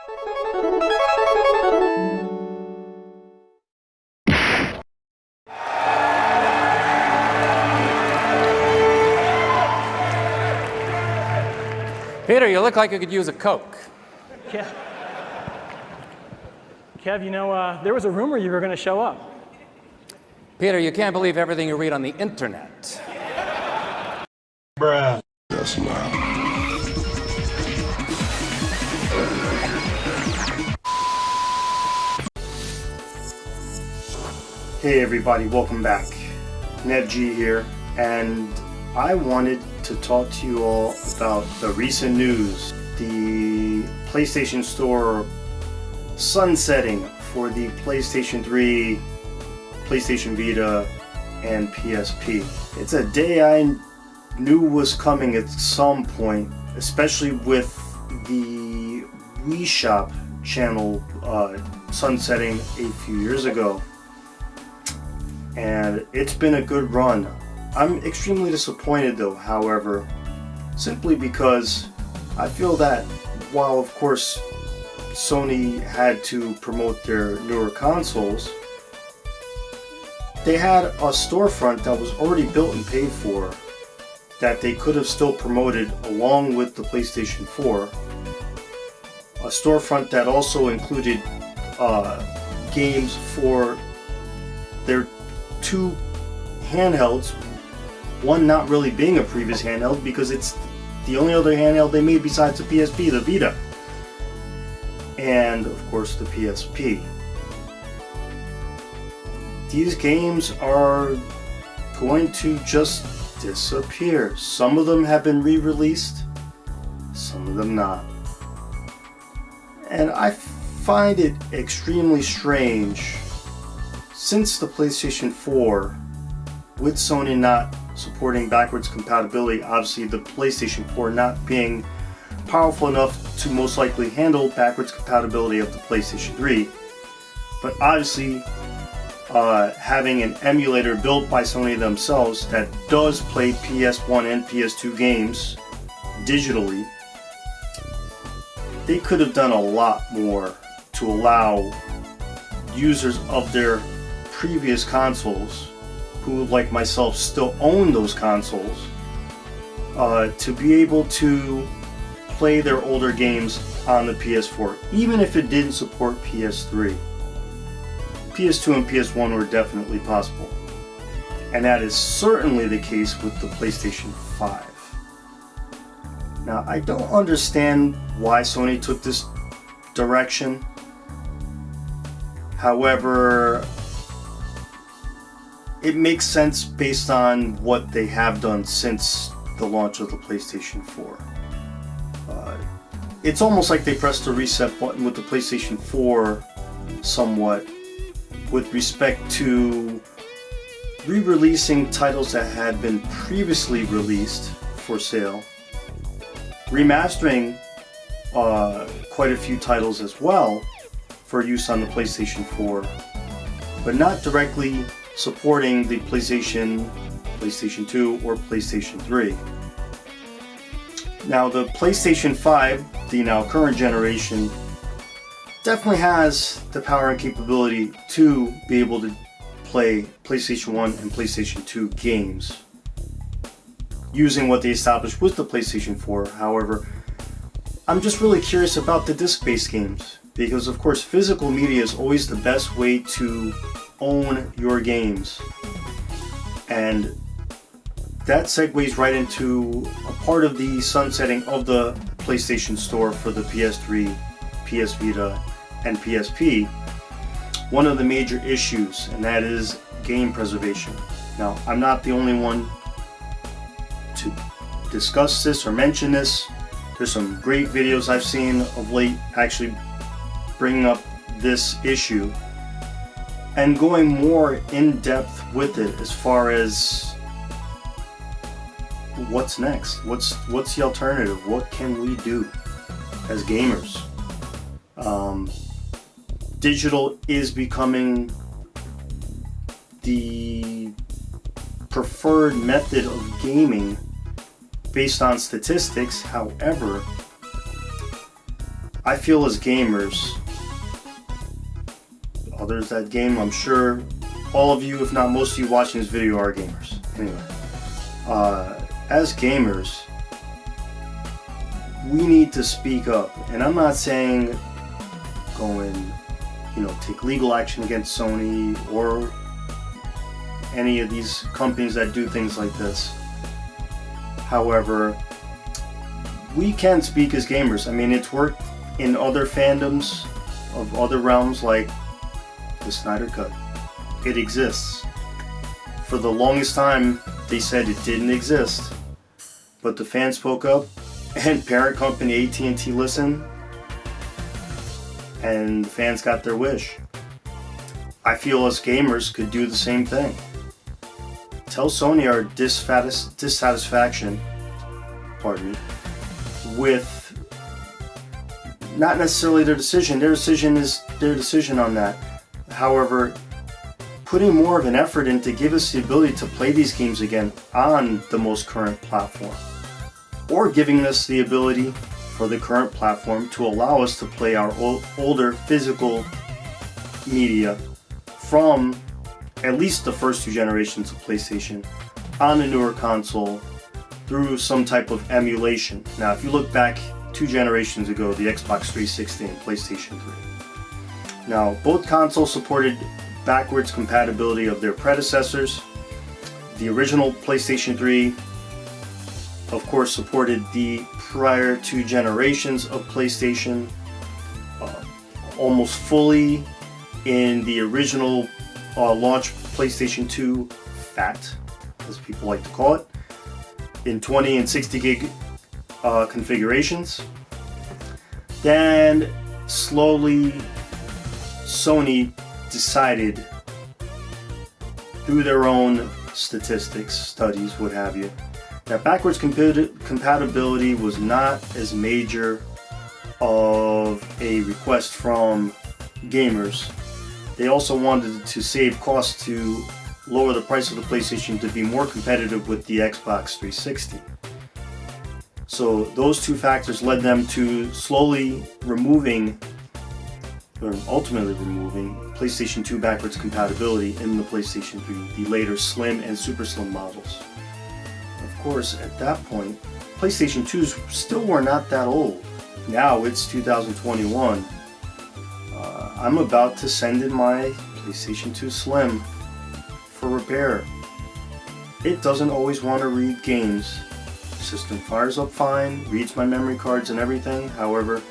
Peter, you look like you could use a Coke. Kev, you know, there was a rumor you were going to show up. Peter, you can't believe everything you read on the internet. Bruh. That's loud. Hey everybody, welcome back. NetG here, and I wanted to talk to you all about the recent news. The PlayStation Store sunsetting for the PlayStation 3, PlayStation Vita, and PSP. It's a day I knew was coming at some point, especially with the Wii Shop channel sunsetting a few years ago. And it's been a good run. I'm extremely disappointed though, however, simply because I feel that while of course Sony had to promote their newer consoles, they had a storefront that was already built and paid for that they could have still promoted along with the PlayStation 4. A storefront that also included games for their two handhelds, one not really being a previous handheld because it's the only other handheld they made besides the PSP, the VITA, and of course the PSP. These games are going to just disappear. Some of them have been re-released, some of them not. And I find it extremely strange, since the PlayStation 4, with Sony not supporting backwards compatibility, obviously the PlayStation 4 not being powerful enough to most likely handle backwards compatibility of the PlayStation 3, but obviously having an emulator built by Sony themselves that does play PS1 and PS2 games digitally, they could have done a lot more to allow users of their previous consoles, who like myself still own those consoles, to be able to play their older games on the PS4, even if it didn't support PS3. PS2 and PS1 were definitely possible, and that is certainly the case with the PlayStation 5. Now, I don't understand why Sony took this direction. However, it makes sense based on what they have done since the launch of the PlayStation 4. It's almost like they pressed the reset button with the PlayStation 4 somewhat, with respect to re-releasing titles that had been previously released for sale, remastering quite a few titles as well for use on the PlayStation 4, but not directly supporting the PlayStation 2, or PlayStation 3. Now the PlayStation 5, the now current generation, definitely has the power and capability to be able to play PlayStation 1 and PlayStation 2 games using what they established with the PlayStation 4. However, I'm just really curious about the disc-based games, because of course physical media is always the best way to own your games, and that segues right into a part of the sunsetting of the PlayStation Store for the PS3, PS Vita, and PSP. One of the major issues, and that is game preservation. Now, I'm not the only one to discuss this or mention this. There's some great videos I've seen of late actually bringing up this issue and going more in depth with it as far as what's next, what's the alternative, what can we do as gamers. Digital is becoming the preferred method of gaming based on statistics. However, I feel as gamers, others that game, I'm sure all of you, if not most of you watching this video, are gamers. Anyway, as gamers, we need to speak up. And I'm not saying go and, take legal action against Sony or any of these companies that do things like this. However, we can speak as gamers. I mean, it's worked in other fandoms of other realms, like the Snyder Cut. It exists. For the longest time, they said it didn't exist, but the fans spoke up, and parent company AT&T listened, and the fans got their wish. I feel us gamers could do the same thing. Tell Sony our dissatisfaction, with not necessarily their decision. Their decision is their decision on that. However, putting more of an effort in to give us the ability to play these games again on the most current platform, or giving us the ability for the current platform to allow us to play our older physical media from at least the first two generations of PlayStation on a newer console through some type of emulation. Now, if you look back 2 generations ago, the Xbox 360 and PlayStation 3. Now, both consoles supported backwards compatibility of their predecessors. The original PlayStation 3, of course, supported the prior 2 generations of PlayStation almost fully in the original launch PlayStation 2 FAT, as people like to call it, in 20 and 60 gig configurations. Then slowly Sony decided, through their own statistics, studies, what have you, that backwards compatibility was not as major of a request from gamers. They also wanted to save costs to lower the price of the PlayStation to be more competitive with the Xbox 360. So those 2 factors led them to slowly removing, or ultimately removing, PlayStation 2 backwards compatibility in the PlayStation 3, the later Slim and Super Slim models. Of course, at that point, PlayStation 2s still were not that old. Now it's 2021. I'm about to send in my PlayStation 2 Slim for repair. It doesn't always want to read games. The system fires up fine, reads my memory cards and everything. However,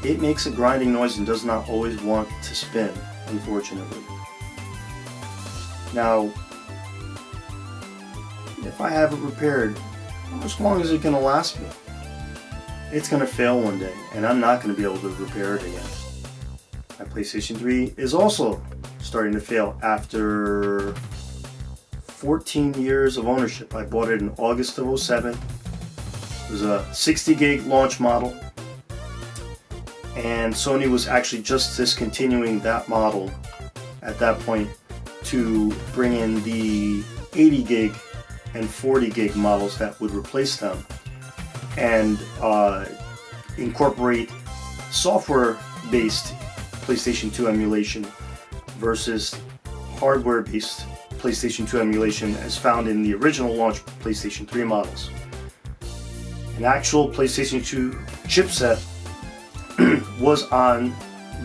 it makes a grinding noise and does not always want to spin, unfortunately. Now, if I have it repaired, how much longer is it going to last me? It's going to fail one day, and I'm not going to be able to repair it again. My PlayStation 3 is also starting to fail after 14 years of ownership. I bought it in August of 07. It was a 60 gig launch model, and Sony was actually just discontinuing that model at that point to bring in the 80 gig and 40 gig models that would replace them, and incorporate software-based PlayStation 2 emulation versus hardware-based PlayStation 2 emulation as found in the original launch PlayStation 3 models. An actual PlayStation 2 chipset was on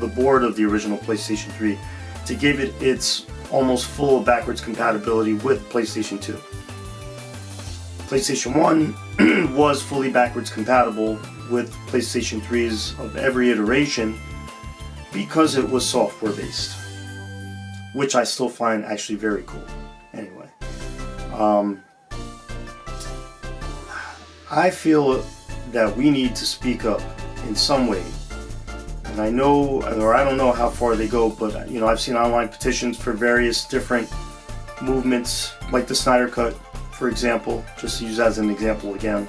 the board of the original PlayStation 3 to give it its almost full backwards compatibility with PlayStation 2. PlayStation 1 was fully backwards compatible with PlayStation 3s of every iteration because it was software based, which I still find actually very cool. Anyway, I feel that we need to speak up in some way. And I know, or I don't know how far they go, but I've seen online petitions for various different movements, like the Snyder Cut, for example, just to use as an example again.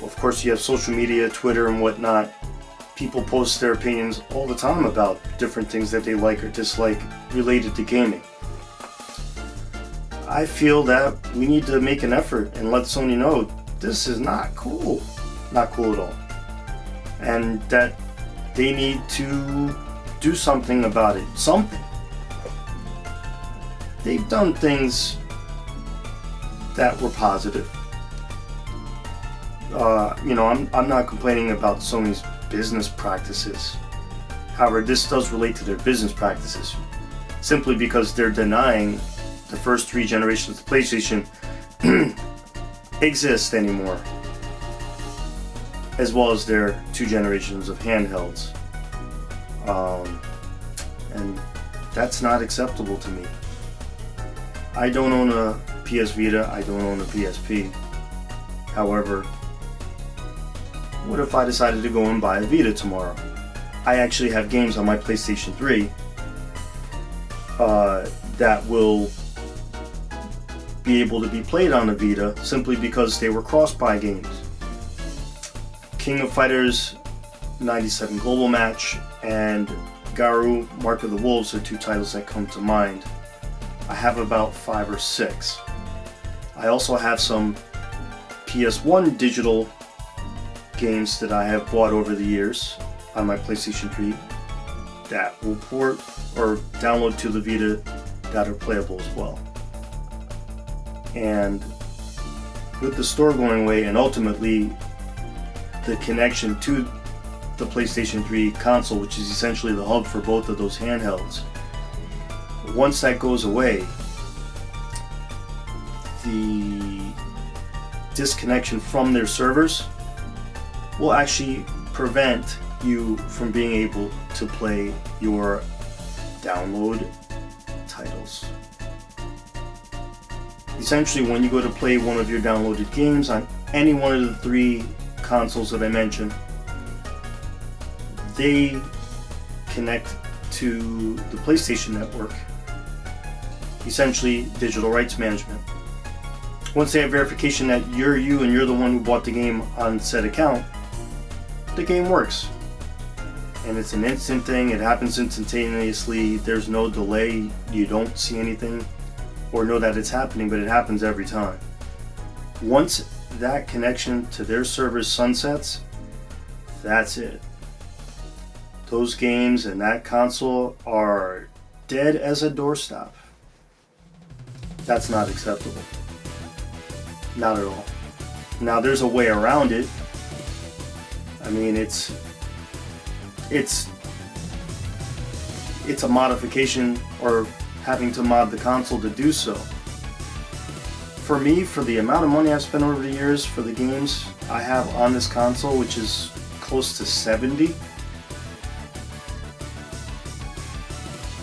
Of course you have social media, Twitter and whatnot. People post their opinions all the time about different things that they like or dislike related to gaming. I feel that we need to make an effort and let Sony know this is not cool. Not cool at all. And that they need to do something about it. Something. They've done things that were positive. I'm not complaining about Sony's business practices. However, this does relate to their business practices, simply because they're denying the first 3 generations of PlayStation exist anymore, as well as their 2 generations of handhelds. And that's not acceptable to me. I don't own a PS Vita, I don't own a PSP. However, what if I decided to go and buy a Vita tomorrow? I actually have games on my PlayStation 3 that will be able to be played on a Vita simply because they were cross-buy games. King of Fighters 97 Global Match and Garou Mark of the Wolves are 2 titles that come to mind. I have about 5 or 6. I also have some PS1 digital games that I have bought over the years on my PlayStation 3 that will port or download to the Vita that are playable as well. And with the store going away and ultimately the connection to the PlayStation 3 console, which is essentially the hub for both of those handhelds, once that goes away, the disconnection from their servers will actually prevent you from being able to play your download titles. Essentially, when you go to play one of your downloaded games on any one of the 3 consoles that I mentioned, they connect to the PlayStation Network, essentially digital rights management. Once they have verification that you're you and you're the one who bought the game on said account, the game works. And it's an instant thing, it happens instantaneously, there's no delay, you don't see anything or know that it's happening, but it happens every time. Once that connection to their servers sunsets, that's it. Those games and that console are dead as a doorstop. That's not acceptable. Not at all. Now there's a way around it. I mean, it's a modification or having to mod the console to do so. For me, for the amount of money I've spent over the years for the games I have on this console, which is close to 70,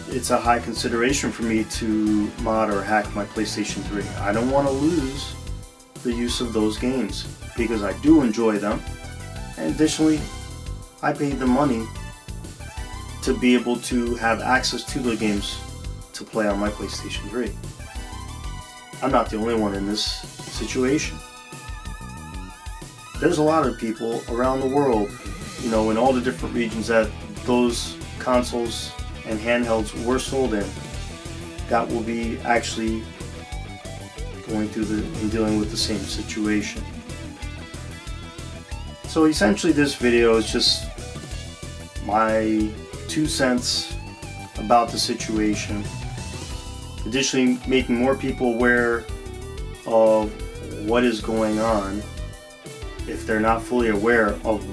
it's a high consideration for me to mod or hack my PlayStation 3. I don't want to lose the use of those games because I do enjoy them, and additionally I paid the money to be able to have access to the games to play on my PlayStation 3. I'm not the only one in this situation. There's a lot of people around the world, in all the different regions that those consoles and handhelds were sold in, that will be actually going through and dealing with the same situation. So essentially this video is just my 2 cents about the situation. Additionally, making more people aware of what is going on if they're not fully aware of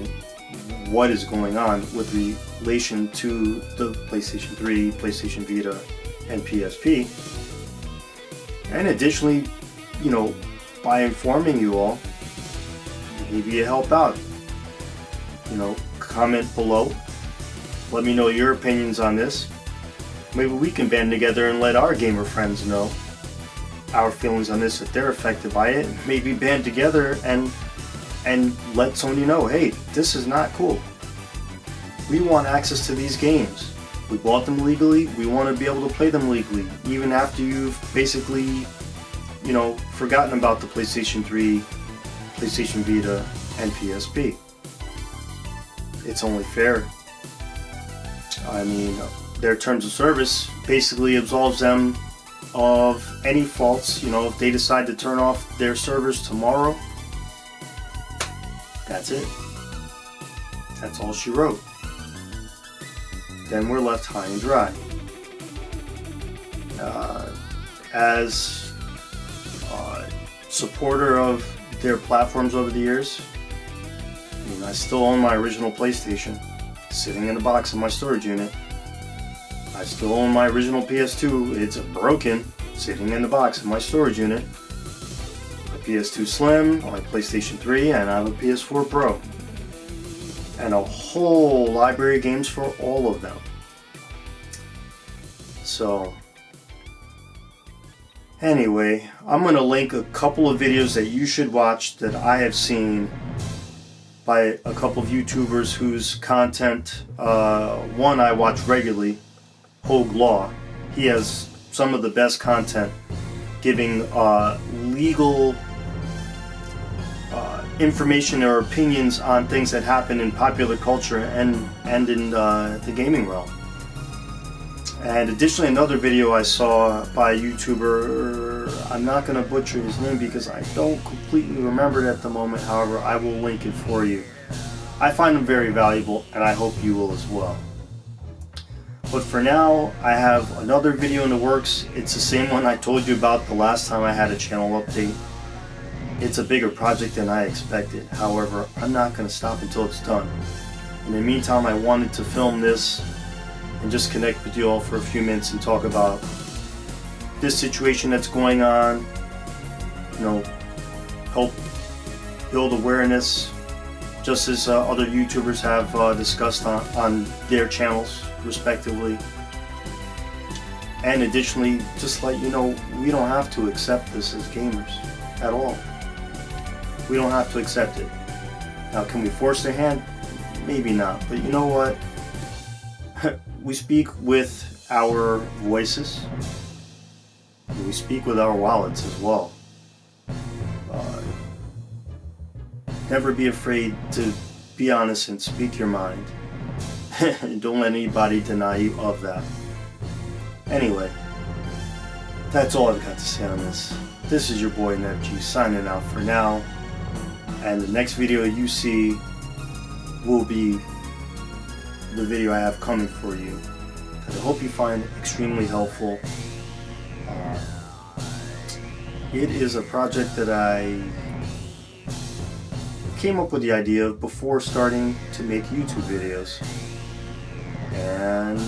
what is going on with relation to the PlayStation 3, PlayStation Vita, and PSP. And additionally, by informing you all, maybe you help out. Comment below. Let me know your opinions on this. Maybe we can band together and let our gamer friends know our feelings on this if they're affected by it. Maybe band together and let Sony know, hey, this is not cool. We want access to these games. We bought them legally. We want to be able to play them legally, even after you've basically, forgotten about the PlayStation 3, PlayStation Vita, and PSP. It's only fair. I mean, their terms of service basically absolves them of any faults. If they decide to turn off their servers tomorrow, That's it. That's all she wrote. Then we're left high and dry. As a supporter of their platforms over the years, I mean, I still own my original PlayStation, sitting in a box in my storage unit. I still own my original PS2, it's broken, sitting in the box in my storage unit. My PS2 Slim, my PlayStation 3, and I have a PS4 Pro. And a whole library of games for all of them. So, anyway, I'm going to link a couple of videos that you should watch that I have seen by a couple of YouTubers whose content, one I watch regularly, Hogue Law. He has some of the best content giving legal information or opinions on things that happen in popular culture and in the gaming realm. And additionally, another video I saw by a YouTuber, I'm not going to butcher his name because I don't completely remember it at the moment, however, I will link it for you. I find them very valuable, and I hope you will as well. But for now, I have another video in the works. It's the same one I told you about the last time I had a channel update. It's a bigger project than I expected. However, I'm not going to stop until it's done. In the meantime, I wanted to film this and just connect with you all for a few minutes and talk about this situation that's going on, you know, help build awareness, just as other YouTubers have discussed on their channels respectively. And additionally, just let you know, we don't have to accept this as gamers at all. We don't have to accept it. Now, can we force their hand? Maybe not, but you know what? We speak with our voices. We speak with our wallets as well. Never be afraid to be honest and speak your mind. Don't let anybody deny you of that. Anyway, that's all I've got to say on this. This is your boy NevG signing out for now. And the next video you see will be the video I have coming for you that I hope you find extremely helpful. It is a project that I came up with the idea of before starting to make YouTube videos, and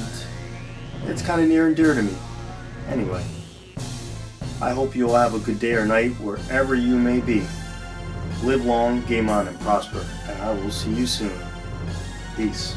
it's kind of near and dear to me. Anyway, I hope you'll have a good day or night wherever you may be. Live long, game on, and prosper, and I will see you soon. Peace.